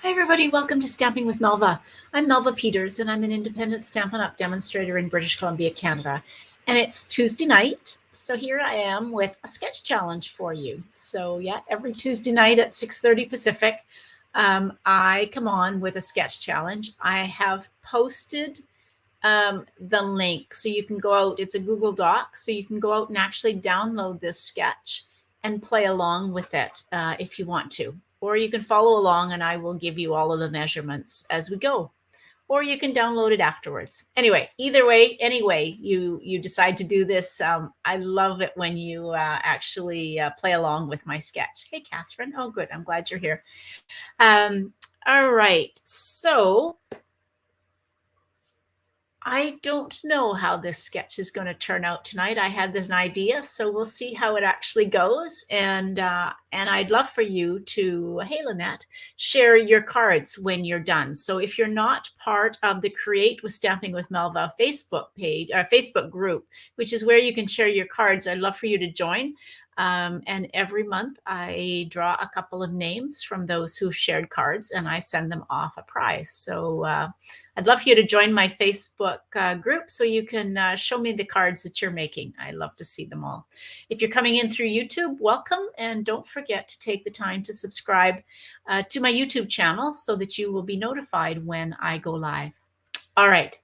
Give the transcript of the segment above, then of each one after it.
Hi everybody, welcome to Stamping with Melva. I'm Melva Peters and I'm an independent Stampin' Up! Demonstrator in British Columbia, Canada. And it's Tuesday night, so here I am with a sketch challenge for you. So yeah, every Tuesday night at 6:30 Pacific, I come on with a sketch challenge. I have posted the link so you can go out. It's a Google Doc, so you can go out and actually download this sketch and play along with it if you want to. Or you can follow along and I will give you all of the measurements as we go. Or you can download it afterwards. Anyway, either way, anyway, you decide to do this. I love it when you actually play along with my sketch. Hey, Catherine. Oh, good. I'm glad you're here. All right. So I don't know how this sketch is going to turn out tonight. I had this idea, so we'll see how it actually goes. And I'd love for you to, hey Lynette, share your cards when you're done. So if you're not part of the Create with Stamping with Melva Facebook page or Facebook group, which is where you can share your cards, I'd love for you to join. And every month I draw a couple of names from those who shared cards and I send them off a prize. So I'd love for you to join my Facebook group so you can show me the cards that you're making. I love to see them all. If you're coming in through YouTube, welcome. And don't forget to take the time to subscribe to my YouTube channel so that you will be notified when I go live. All right,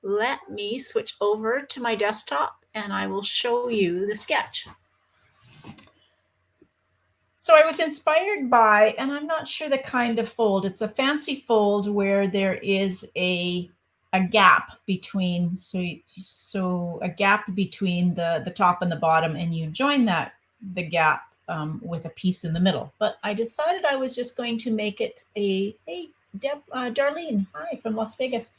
let me switch over to my desktop and I will show you the sketch. So I was inspired by, and I'm not sure the kind of fold, it's a fancy fold where there is a gap between, so a gap between the top and the bottom, and you join the gap with a piece in the middle. But I decided I was just going to make it hey, Darlene, hi from Las Vegas.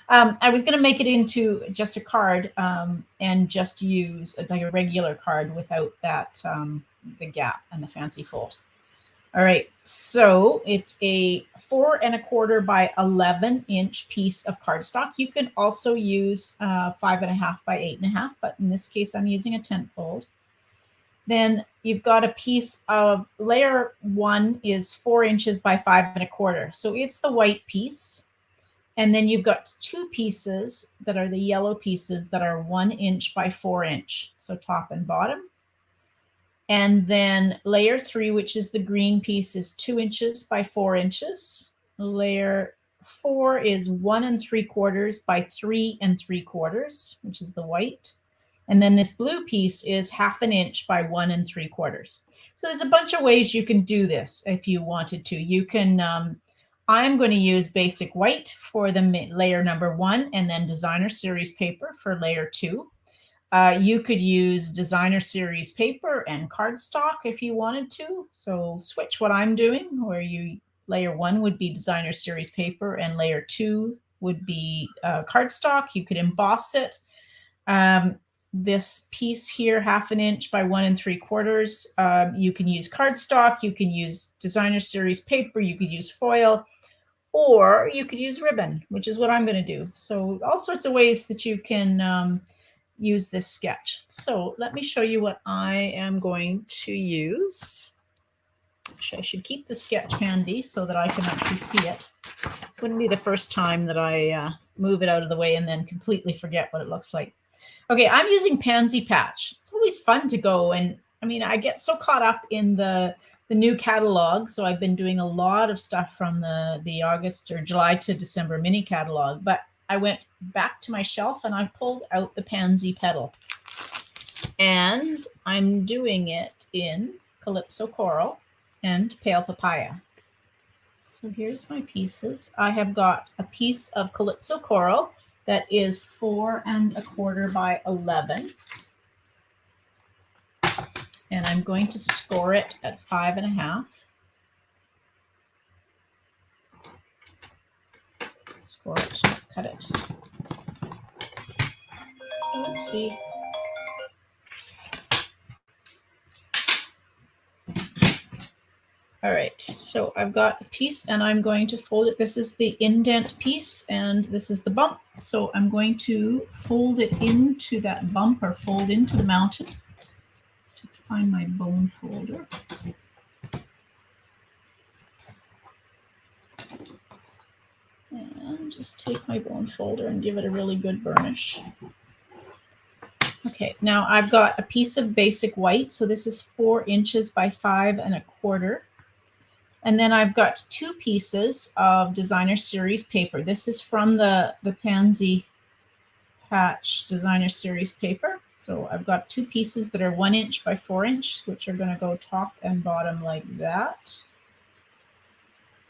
I was going to make it into just a card and just use like a regular card without that the gap and the fancy fold. All right, so it's a 4 1/4 by 11 inch piece of cardstock. You can also use 5 1/2 by 8 1/2, but in this case, I'm using a tent fold. Then you've got a piece of layer 1 is 4 inches by 5 1/4. So it's the white piece. And then you've got 2 pieces that are the yellow pieces that are 1 inch by 4 inch. So top and bottom. And then layer 3, which is the green piece, is 2 inches by 4 inches. Layer 4 is 1 3/4 by 3 3/4, which is the white. And then this blue piece is 1/2 inch by 1 3/4. So there's a bunch of ways you can do this if you wanted to. You can, I'm going to use basic white for the layer number 1 and then designer series paper for layer 2. You could use designer series paper and cardstock if you wanted to. So switch what I'm doing, where layer 1 would be designer series paper and layer 2 would be cardstock. You could emboss it. This piece here, 1/2 inch by 1 3/4, you can use cardstock, you can use designer series paper, you could use foil, or you could use ribbon, which is what I'm going to do. So all sorts of ways that you can use this sketch. So let me show you what I am going to use. Actually, I should keep the sketch handy so that I can actually see it. Wouldn't be the first time that I move it out of the way and then completely forget what it looks like. Okay, I'm using Pansy Patch. It's always fun to go, and I mean, I get so caught up in the new catalog. So I've been doing a lot of stuff from the August or July to December mini catalog, but I went back to my shelf and I pulled out the Pansy Petal. And I'm doing it in Calypso Coral and Pale Papaya. So here's my pieces. I have got a piece of Calypso Coral that is 4 1/4 by 11. And I'm going to score it at 5 1/2. Score it, not cut it. Oopsie. All right, so I've got a piece and I'm going to fold it. This is the indent piece and this is the bump. So I'm going to fold it into that bump or fold into the mountain. Just have to find my bone folder. just take my bone folder and give it a really good burnish. Okay, now I've got a piece of basic white. So this is 4 inches by 5 1/4. And then I've got 2 pieces of Designer Series paper. This is from the Pansy Patch Designer Series paper. So I've got 2 pieces that are 1 inch by 4 inch, which are going to go top and bottom like that.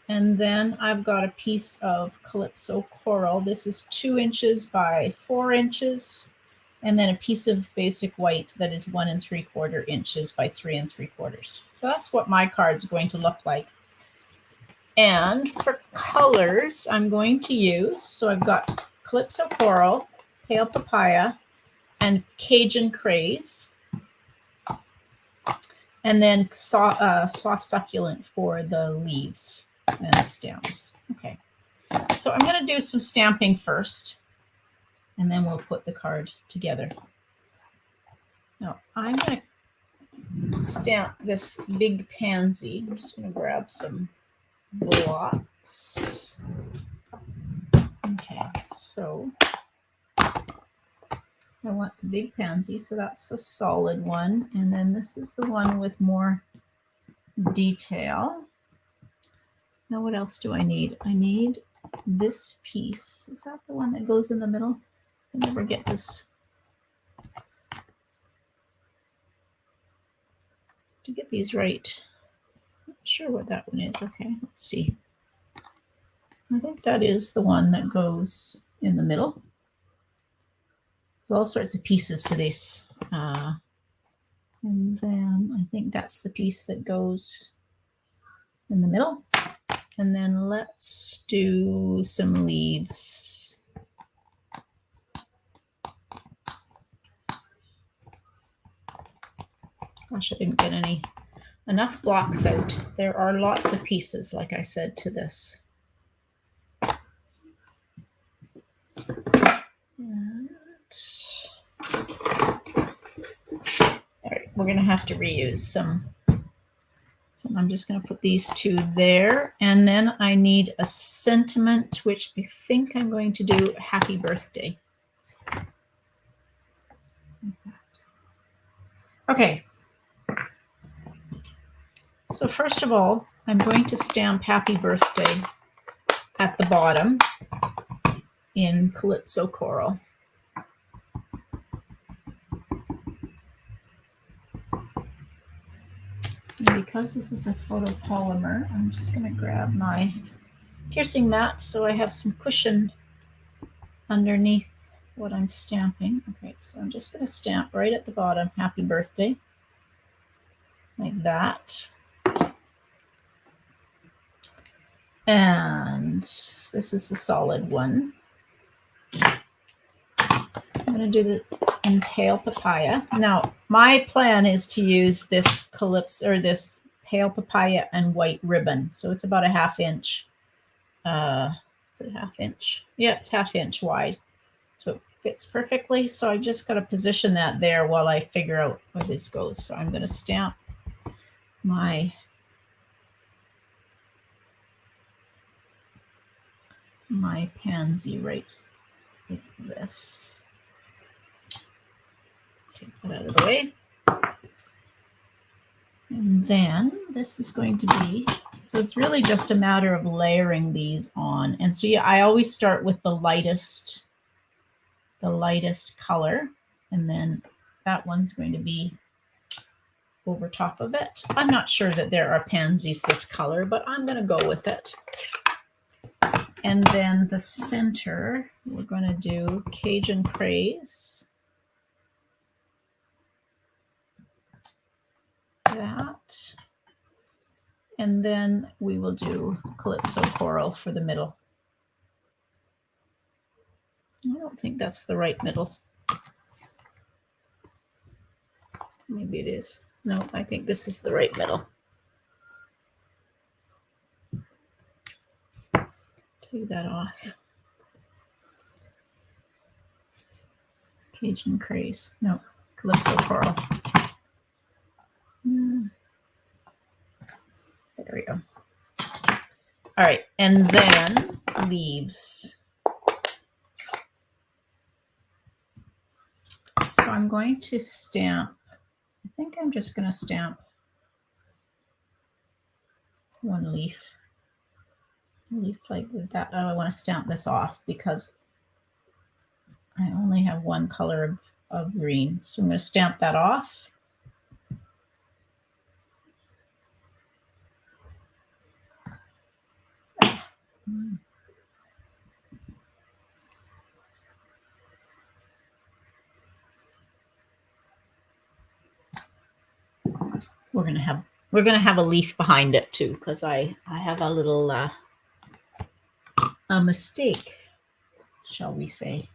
And then I've got a piece of Calypso Coral. This is 2 inches by 4 inches. And then a piece of basic white that is 1 3/4 inches by 3 3/4. So that's what my card's going to look like. And for colors, I'm going to use, so I've got Calypso Coral, Pale Papaya, and Cajun Craze. And then soft succulent for the leaves and stems. Okay, so I'm going to do some stamping first, and then we'll put the card together. Now, I'm going to stamp this big pansy. I'm just going to grab some blocks. Okay, so I want the big pansy, so that's the solid one. And then this is the one with more detail. Now, what else do I need? I need this piece. Is that the one that goes in the middle? I never get this. To get these right. Not sure what that one is. Okay, let's see. I think that is the one that goes in the middle. There's all sorts of pieces to this. And then I think that's the piece that goes in the middle. And then let's do some leaves. Gosh, I didn't get enough blocks out. There are lots of pieces, like I said, to this. And all right, we're going to have to reuse some. So I'm just going to put these 2 there. And then I need a sentiment, which I think I'm going to do happy birthday. Okay. So first of all, I'm going to stamp happy birthday at the bottom in Calypso Coral. And because this is a photopolymer, I'm just going to grab my piercing mat so I have some cushion underneath what I'm stamping. Okay, so I'm just going to stamp right at the bottom, happy birthday, like that. And this is the solid one. I'm going to do the in Pale Papaya. Now, my plan is to use this Calypso or this Pale Papaya and white ribbon. So it's about a 1/2 inch. Is it 1/2 inch? Yeah, it's 1/2 inch wide. So it fits perfectly. So I just got to position that there while I figure out where this goes. So I'm going to stamp my pansy right like this. Take that out of the way. And then this is going to be, so it's really just a matter of layering these on. And so yeah, I always start with the lightest color, and then that one's going to be over top of it. I'm not sure that there are pansies this color, but I'm going to go with it. And then the center, we're going to do Cajun Craze. That. And then we will do Calypso Coral for the middle. I don't think that's the right middle. Maybe it is. No, I think this is the right middle. Take that off. Cajun Craze. No, Calypso Coral. There we go. All right, and then leaves. So I'm going to stamp. I think I'm just going to stamp one leaf like that. Oh, I want to stamp this off because I only have one color of green. So I'm going to stamp that off. We're gonna have a leaf behind it too, because I have a little a mistake, shall we say.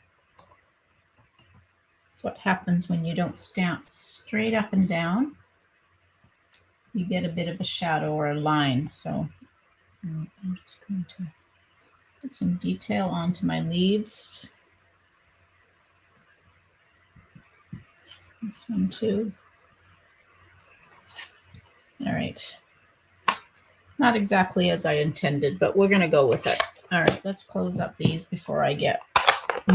That's what happens when you don't stamp straight up and down. You get a bit of a shadow or a line. So I'm just going to put some detail onto my leaves. This one too. All right. Not exactly as I intended, but we're going to go with it. All right, let's close up these before I get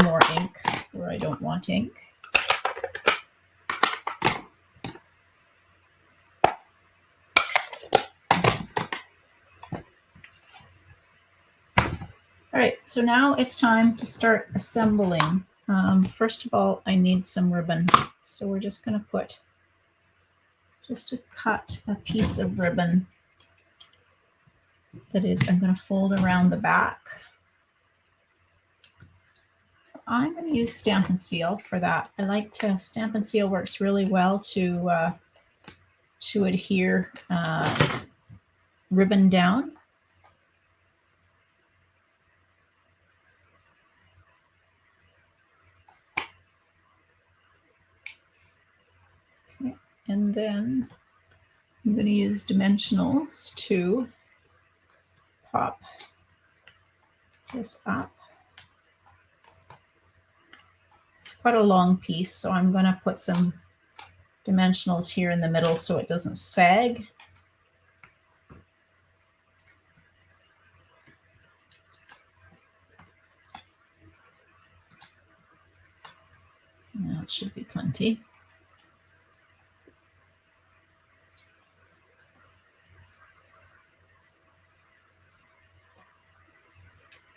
more ink where I don't want ink. All right, so now it's time to start assembling. First of all, I need some ribbon. So we're just going to put, just to cut a piece of ribbon that is, I'm going to fold around the back. So I'm going to use Stampin' Seal for that. I like to, Stampin' Seal works really well to adhere ribbon down. Okay. And then I'm going to use dimensionals to pop this up. It's quite a long piece, so I'm going to put some dimensionals here in the middle so it doesn't sag. That should be plenty.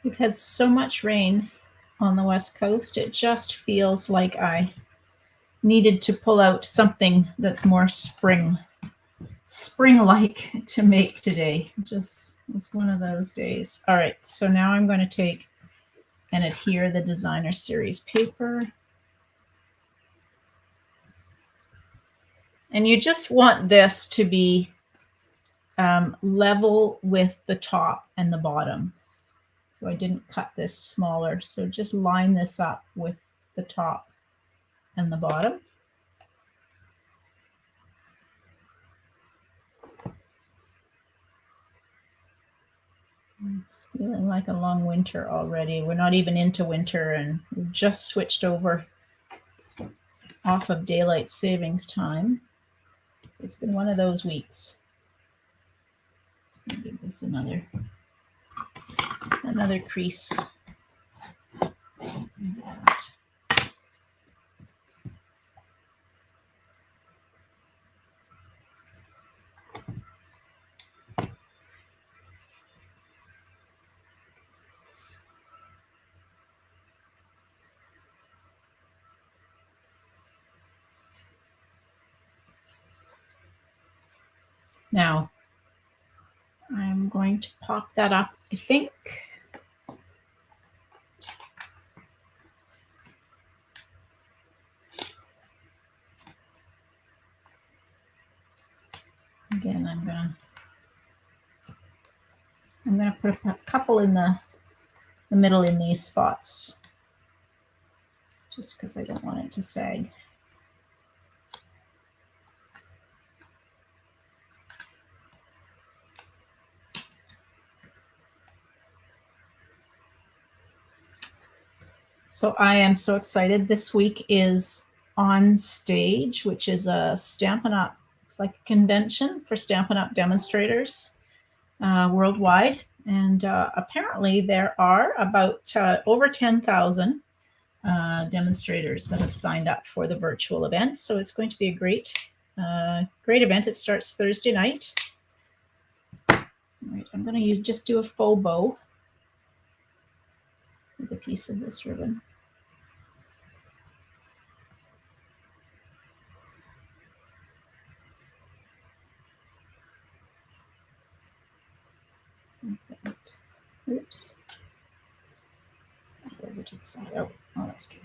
We've had so much rain on the West Coast, it just feels like I needed to pull out something that's more spring-like to make today. Just was one of those days. All right, so now I'm going to take and adhere the Designer Series paper. And you just want this to be level with the top and the bottoms. So I didn't cut this smaller. So just line this up with the top and the bottom. It's feeling like a long winter already. We're not even into winter and we've just switched over off of daylight savings time. So it's been one of those weeks. Just going to give this another crease. Now, I'm going to pop that up, I think. Again, I'm gonna put a couple in the middle in these spots, just because I don't want it to sag. So I am so excited. This week is On Stage, which is a Stampin' Up. It's like a convention for Stampin' Up demonstrators worldwide. And apparently there are about over 10,000 demonstrators that have signed up for the virtual event. So it's going to be a great event. It starts Thursday night. All right, I'm going to just do a faux bow with a piece of this ribbon. Oops. Over to the side. Oh, that's good.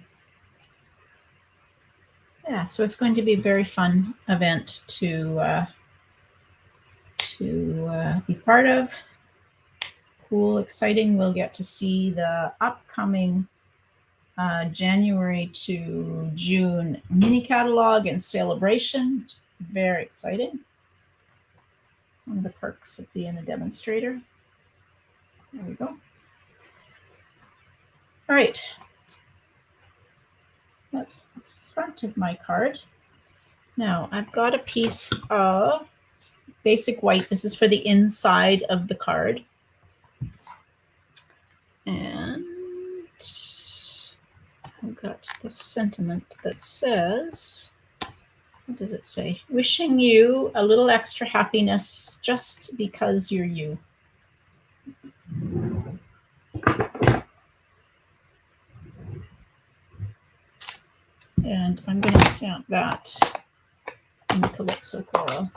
Yeah, so it's going to be a very fun event to be part of. Cool, exciting. We'll get to see the upcoming January to June mini catalog and celebration. Very exciting. One of the perks of being a demonstrator. There we go. All right. That's the front of my card. Now I've got a piece of basic white. This is for the inside of the card. And I've got the sentiment that says, what does it say? Wishing you a little extra happiness just because you're you. And I'm going to stamp that in Calypso Coral.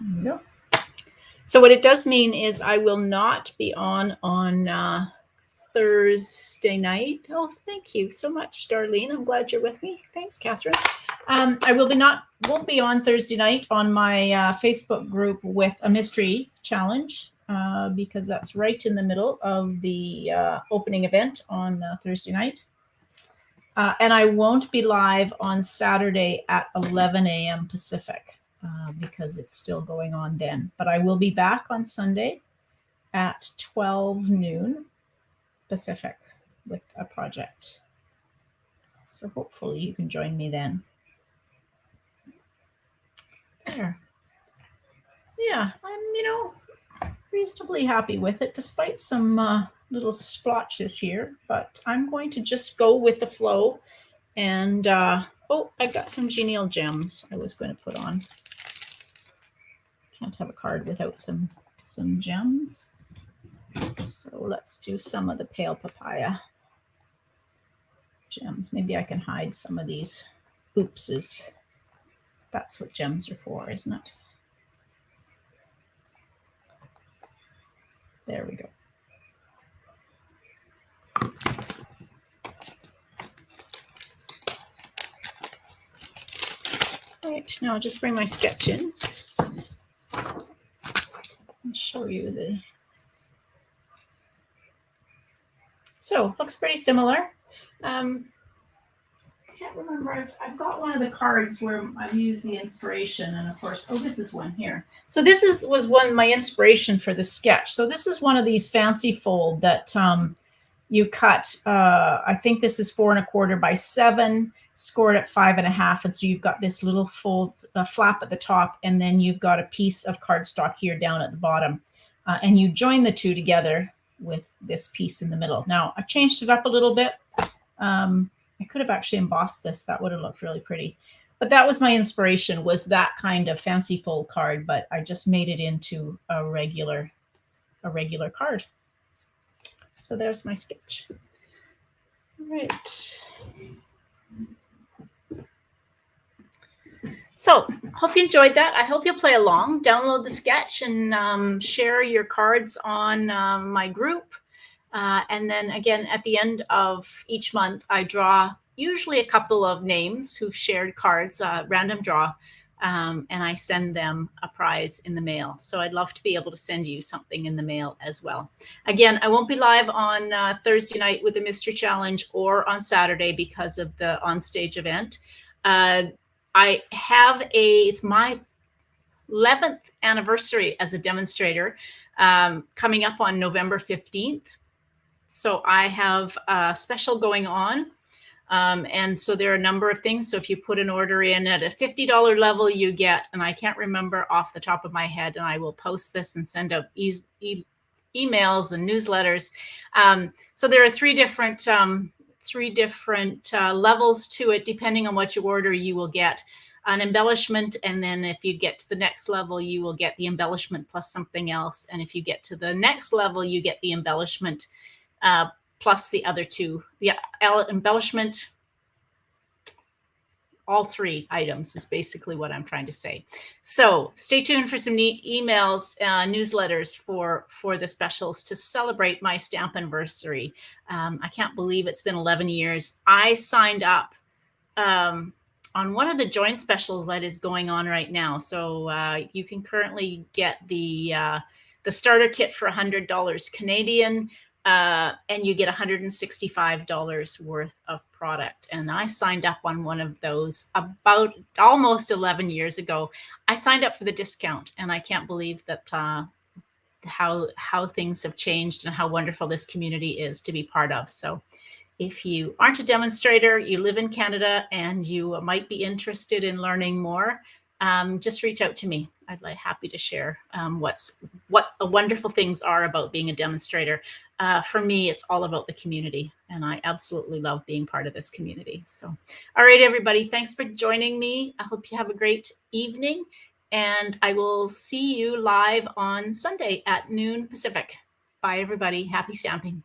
There we go. So what it does mean is I will not be on Thursday night. Oh, thank you so much, Darlene. I'm glad you're with me. Thanks, Catherine. I won't be on Thursday night on my Facebook group with a mystery challenge because that's right in the middle of the opening event on Thursday night. And I won't be live on Saturday at 11 a.m. Pacific because it's still going on then. But I will be back on Sunday at 12 noon Pacific with a project. So hopefully you can join me then. There. Yeah, I'm, reasonably happy with it, despite some little splotches here. But I'm going to just go with the flow. And, oh, I got some Genial Gems I was going to put on. Can't have a card without some gems. So let's do some of the Pale Papaya gems. Maybe I can hide some of these oopses. That's what gems are for, isn't it? There we go. All right, now I'll just bring my sketch in and show you the. So looks pretty similar. I can't remember. I've got one of the cards where I've used the inspiration, and of course, oh, this is one here. So this was my inspiration for the sketch. So this is one of these fancy fold that you cut. I think this is 4 1/4 by 7, scored at 5 1/2, and so you've got this little fold flap at the top, and then you've got a piece of cardstock here down at the bottom, and you join the two together with this piece in the middle. Now I changed it up a little bit. I could have actually embossed this. That would have looked really pretty. But that was my inspiration, was that kind of fancy fold card, but I just made it into a regular card. So there's my sketch. All right. So hope you enjoyed that. I hope you'll play along, download the sketch, and share your cards on my group. And then again, at the end of each month, I draw usually a couple of names who've shared cards, random draw, and I send them a prize in the mail. So I'd love to be able to send you something in the mail as well. Again, I won't be live on Thursday night with the Mystery Challenge or on Saturday because of the onstage event. I have it's my 11th anniversary as a demonstrator coming up on November 15th. So I have a special going on And so there are a number of things. So if you put an order in at a $50 level, you get, and I can't remember off the top of my head, and I will post this and send out emails and newsletters. So there are three different levels to it. Depending on what you order, you will get an embellishment, and then if you get to the next level, you will get the embellishment plus something else. And if you get to the next level, you get the embellishment plus the other two. The embellishment, all three items is basically what I'm trying to say. So stay tuned for some neat emails, newsletters for the specials to celebrate my stamp anniversary. I can't believe it's been 11 years. I signed up on one of the joint specials that is going on right now. So you can currently get the starter kit for $100 Canadian, and you get $165 worth of product. And I signed up on one of those about almost 11 years ago. I signed up for the discount, and I can't believe that how things have changed and how wonderful this community is to be part of. So if you aren't a demonstrator, you live in Canada, and you might be interested in learning more, just reach out to me. I'd be happy to share what the wonderful things are about being a demonstrator. For me, it's all about the community, and I absolutely love being part of this community. So, all right, everybody, thanks for joining me. I hope you have a great evening, and I will see you live on Sunday at noon Pacific. Bye, everybody. Happy stamping.